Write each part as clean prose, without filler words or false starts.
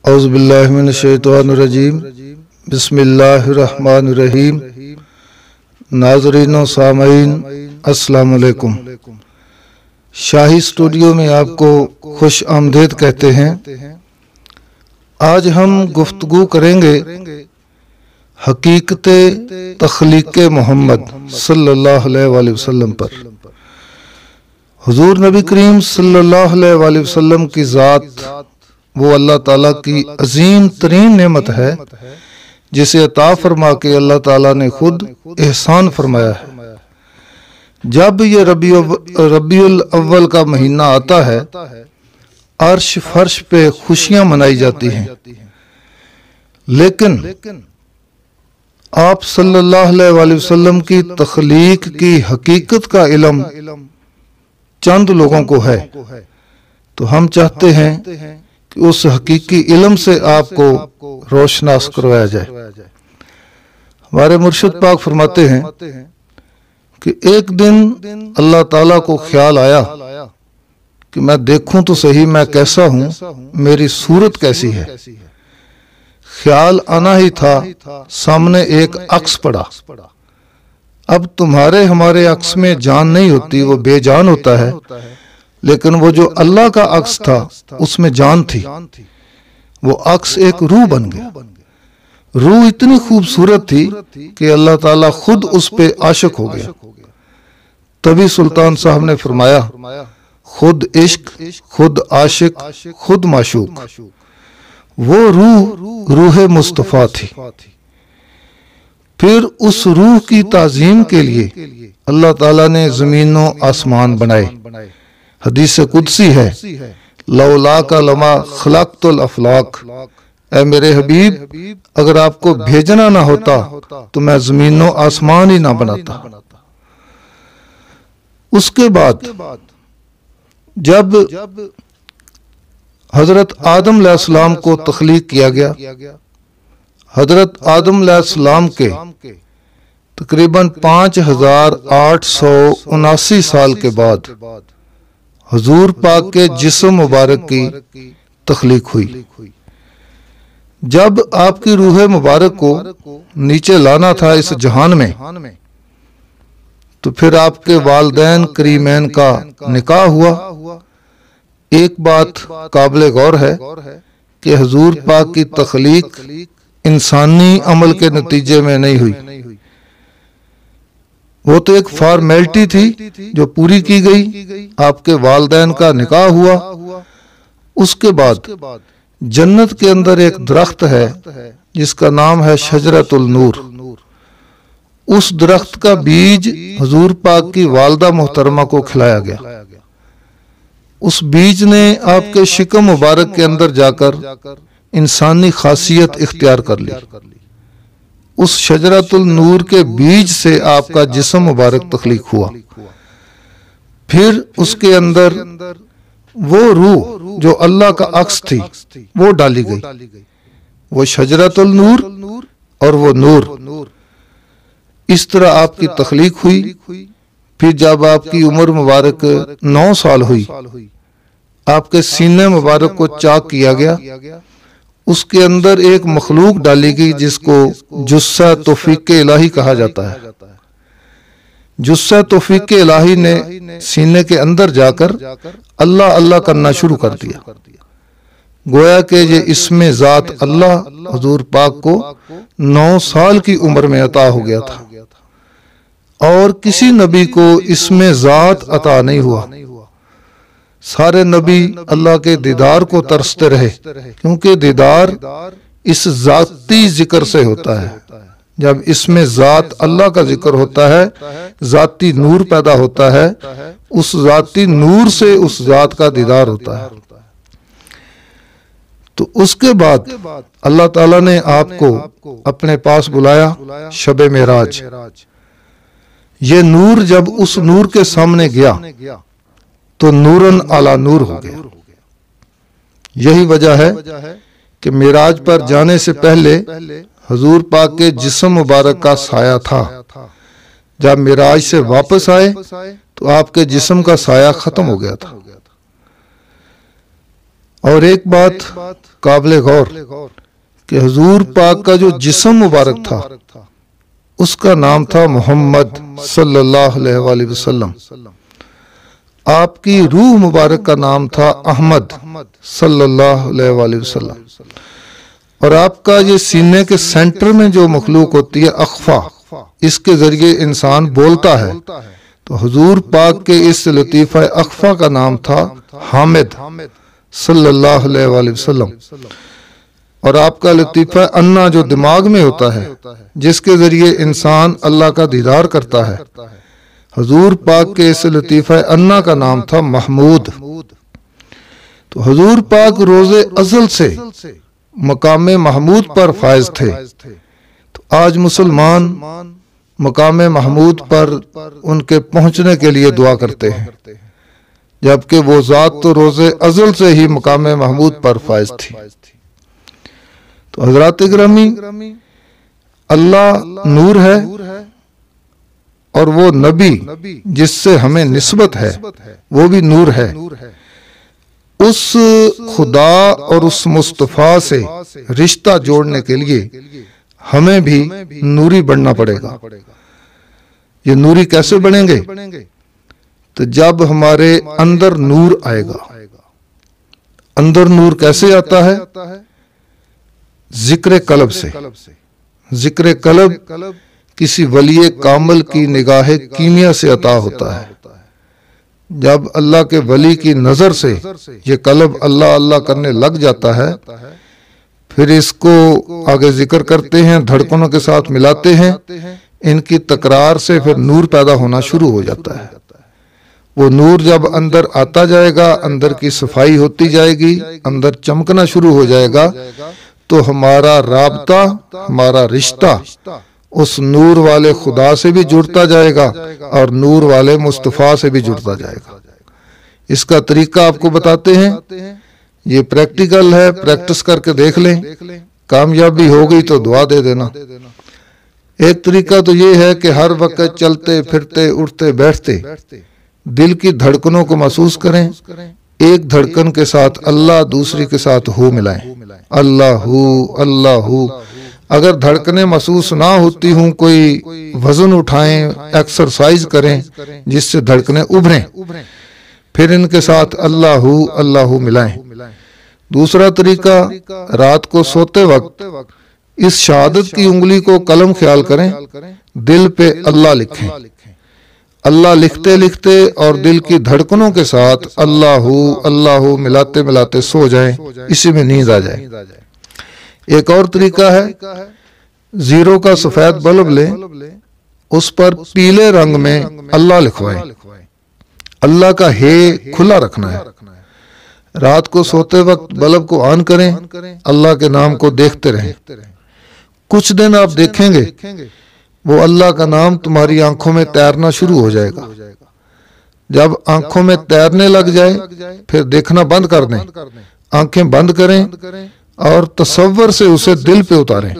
औज़ुबिल्लाहि मिनश्शैतानिर्रजीम बिस्मिल्लाहिर्रहमानिर्रहीम। नाज़रीन व सामईन अस्सलामु अलैकुम। शाही स्टूडियो में आपको खुश आमदीद कहते हैं। आज हम गुफ्तगू करेंगे हकीकत तख्लीक़ मोहम्मद सल्लल्लाहु अलैहि वसल्लम पर। हुजूर नबी करीम सल्लल्लाहु अलैहि वसल्लम की ज़ात वो अल्लाह ताला की अजीम तरीन नेमत है जिसे अता फरमा के अल्लाह ताला ने खुद एहसान फरमाया है। जब ये रबीउल अव्वल का महीना आता है, अर्श फर्श पे खुशियां मनाई जाती हैं, लेकिन आप सल्लल्लाहु अलैहि वसल्लम की तख्लीक की हकीकत का इल्म चंद लोगों को है। तो हम चाहते हैं कि उस हकीकी इल्म से आपको रोशनास करवाया जाए। हमारे मुर्शिद पाक फरमाते हैं कि एक दिन अल्लाह ताला को ख्याल आया कि मैं देखूं तो सही मैं कैसा हूं, मेरी सूरत कैसी है। ख्याल आना ही था, सामने एक अक्स पड़ा। अब तुम्हारे हमारे अक्स में जान नहीं होती, वो बेजान होता है, लेकिन वो जो अल्लाह का अक्स था उसमें जान थी। वो अक्स एक रूह बन गया। रूह इतनी खूबसूरत थी कि अल्लाह ताला खुद उस पे आशिक हो गया। तभी सुल्तान साहब ने फरमाया, खुद इश्क, खुद आशिक, खुद माशूक। वो रूह मुस्तफा थी। फिर उस रूह की ताजीम के लिए अल्लाह ताला ने जमीनों आसमान बनाए। हदीस कुदसी है, लौला का लमा खलक़तुल अफलाक। ऐ मेरे हबीब, अगर आपको भेजना ना होता तो मैं जमीनों आसमान ही ना बनाता। उसके बाद जब हजरत आदम अलैहिस्सलाम को तख्लीक किया गया, हजरत आदम अलैहिस्सलाम के तकरीबन 5879 साल के बाद हुजूर पाक के जिस्म मुबारक की तख्लीक हुई। जब आपकी रूह मुबारक को नीचे लाना था इस जहान में, तो फिर आपके वालिदैन करीमैन का निकाह हुआ। एक बात काबिल गौर है कि हुजूर पाक की तख्लीक इंसानी अमल के नतीजे में नहीं हुई। वो तो एक फॉर्मेलिटी थी जो पूरी की गई। आपके वालिदैन का निकाह हुआ। उसके बाद जन्नत के अंदर एक दरख्त है जिसका नाम है शजरतुल नूर। उस दरख्त का बीज हुजूर पाक की वालदा मोहतरमा को खिलाया गया। उस बीज ने आपके शिकम मुबारक के अंदर जाकर इंसानी खासियत इख्तियार कर ली। उस शजरतुल नूर के बीज से आपका जिस्म मुबारक तख्लीक हुआ। फिर उसके अंदर वो रूह जो अल्लाह का अक्स थी वो डाली गई। वो शजरतुल नूर और वो नूर, इस तरह आपकी तख्लीक हुई। फिर जब आपकी उम्र मुबारक 9 साल हुई, आपके सीने मुबारक को चाक किया गया। उसके अंदर एक मखलूक डाली गई जिसको जुस्सा तौफीक इलाही कहा जाता है। जुस्सा तौफीक इलाही ने सीने के अंदर जाकर अल्लाह अल्लाह करना शुरू कर दिया। गोया कि ये इसमें ज़ात अल्लाह हुजूर पाक को 9 साल की उम्र में अता हो गया था और किसी नबी को इसमें ज़ात अता नहीं हुआ। सारे नबी अल्लाह के दीदार को तरसते रहे, क्योंकि दीदार इस जाती जिक्र से होता है। जब इसमें जात अल्लाह का जिक्र होता है, जाती नूर पैदा होता है, उस जाती नूर से उस जात का दीदार होता है। तो उसके बाद अल्लाह ताला ने आपको अपने पास बुलाया शबे मेराज। ये नूर जब उस नूर के सामने गया तो नूरन आला नूर हो गया। यही वजह है कि मिराज पर जाने से पहले हुजूर पाक के जिस्म मुबारक का साया था। जब मिराज से वापस आए तो आपके जिस्म का साया खत्म हो गया था। और एक बात काबिल गौर कि हुजूर पाक का जो जिस्म मुबारक था उसका नाम था मोहम्मद सल्लल्लाहु अलैहि वसल्लम। आपकी रूह मुबारक का नाम था अहमद सल्लल्लाहु अलैहि वसल्लम। और आपका ये सीने के सेंटर में जो मखलूक होती है अख्फा, इसके जरिए इंसान बोलता है। तो हुजूर पाक के इस लतीफ़ा अख्फा का नाम था हामिद सल्लल्लाहु अलैहि वसल्लम। और आपका लतीफ़ा अन्ना जो दिमाग में होता है, जिसके जरिए इंसान अल्लाह का दीदार करता है, हुजूर पाक के इस लतीफ़ा अन्ना का नाम था महमूद। तो हुजूर पाक रोज़े अज़ल से मकाम महमूद पर फायज थे। तो आज मुसलमान मकाम महमूद पर उनके पहुंचने के लिए दुआ करते हैं, जबकि वो ज़ात तो रोज़े अज़ल से ही मकाम महमूद पर फायज थी। तो हज़रात गिरामी, अल्लाह नूर है और वो नबी जिससे हमें निस्बत है वो भी नूर है। उस खुदा और उस मुस्तफ़ा से रिश्ता जोड़ने के लिए हमें भी नूरी बनना पड़ेगा। ये नूरी कैसे बनेंगे? तो जब हमारे अंदर नूर आएगा। अंदर नूर कैसे आता है? जिक्र कल्ब से। जिक्र कल्ब किसी वली कामिल की निगाह कीमिया से अता होता है। जब अल्लाह के वली की नजर से ये कल्ब अल्लाह अल्लाह करने लग जाता है, फिर इसको आगे जिक्र करते हैं, धड़कनों के साथ मिलाते हैं, इनकी तकरार से फिर नूर पैदा होना शुरू हो जाता है। वो नूर जब अंदर आता जाएगा, अंदर की सफाई होती जाएगी, अंदर चमकना शुरू हो जाएगा, तो हमारा राबता, हमारा रिश्ता उस नूर वाले खुदा से भी जुड़ता जाएगा और नूर वाले मुस्तफ़ा से भी जुड़ता जाएगा। इसका तरीका आपको बताते हैं, ये प्रैक्टिकल है, प्रैक्टिस करके देख लें। कामयाबी हो गई तो दुआ दे देना। एक तरीका तो ये है कि हर वक्त चलते फिरते उठते बैठते दिल की धड़कनों को महसूस करें। एक धड़कन के साथ अल्लाह, दूसरी के साथ हु मिलाएं, अल्लाहू अल्लाहू। अगर धड़कनें महसूस ना होती हूं, कोई वजन उठाएं, एक्सरसाइज करें जिससे धड़कनें उभरें, फिर इनके साथ अल्लाहू अल्लाहू मिलाएं। दूसरा तरीका, रात को सोते वक्त इस शहादत की उंगली को कलम ख्याल करें, दिल पे अल्लाह लिखें। अल्लाह लिखते लिखते और दिल की धड़कनों के साथ अल्लाहू अल्लाहू मिलाते मिलाते सो जाएं, इसी में नींद आ जाए। एक और तरीका है, जीरो का सफेद बल्ब लें, उस पर पीले रंग में अल्लाह लिखवाएं। अल्लाह का हे खुला रखना है। रात को सोते वक्त बल्ब को ऑन करें, अल्लाह के नाम को देखते रहें। कुछ दिन आप देखेंगे वो अल्लाह का नाम तुम्हारी आंखों में तैरना शुरू हो जाएगा। जब आंखों में तैरने लग जाए, फिर देखना बंद कर दें, आंखें बंद करें और तसव्वुर से उसे दिल पे उतारें।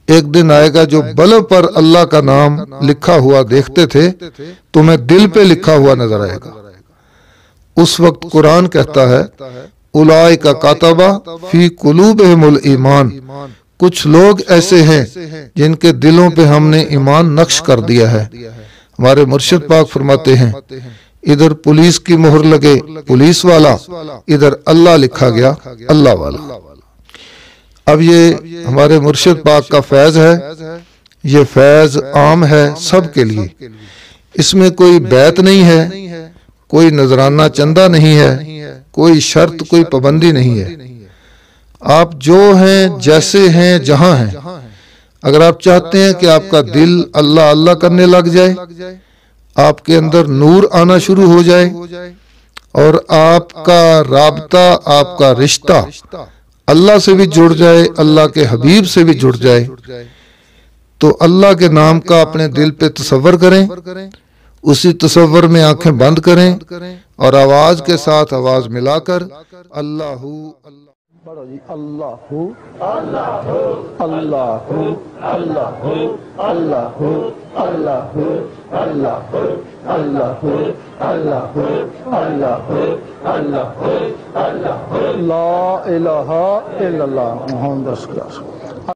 एक दिन आएगा जो बल्ब पर अल्लाह का नाम लिखा हुआ देखते थे, तुम्हें दिल पे लिखा हुआ नजर आएगा। उस वक्त कुरान कहता है, उलाइका कातबा फी कुलूबिहिमुल ईमान। कुछ लोग ऐसे हैं जिनके दिलों पे हमने ईमान नक्श कर दिया है। हमारे मुर्शिद पाक फरमाते हैं, इधर पुलिस की मोहर लगे पुलिस वाला, इधर अल्लाह लिखा गया अल्लाह वाला। अब ये हमारे मुर्शिद पाक का फैज है, ये फैज आम है सबके लिए। इसमें कोई बैत नहीं है, कोई नजराना चंदा नहीं है, कोई शर्त, कोई पाबंदी नहीं है। आप जो हैं, जैसे हैं, जहां हैं, अगर आप चाहते हैं कि आपका दिल अल्लाह अल्लाह करने लग जाए, आपके अंदर नूर आना शुरू हो जाए और आपका राबता, आपका रिश्ता अल्लाह से भी जुड़ जाए, अल्लाह के हबीब से भी जुड़ जाए, तो अल्लाह के नाम का अपने दिल पे तसव्वुर करें, उसी तसव्वुर में आंखें बंद करें और आवाज के साथ आवाज मिलाकर अल्लाहू पढ़ो जी, अल्लाहू अल्लाहू अल्लाहू अल्लाहू अल्लाहू अल्लाहू अल्लाहू अल्लाहू अल्लाहू अल्लाहू अल्लाहू अल्लाहू ला इलाहा इल्लल्लाह मुहम्मद रसूलुल्लाह।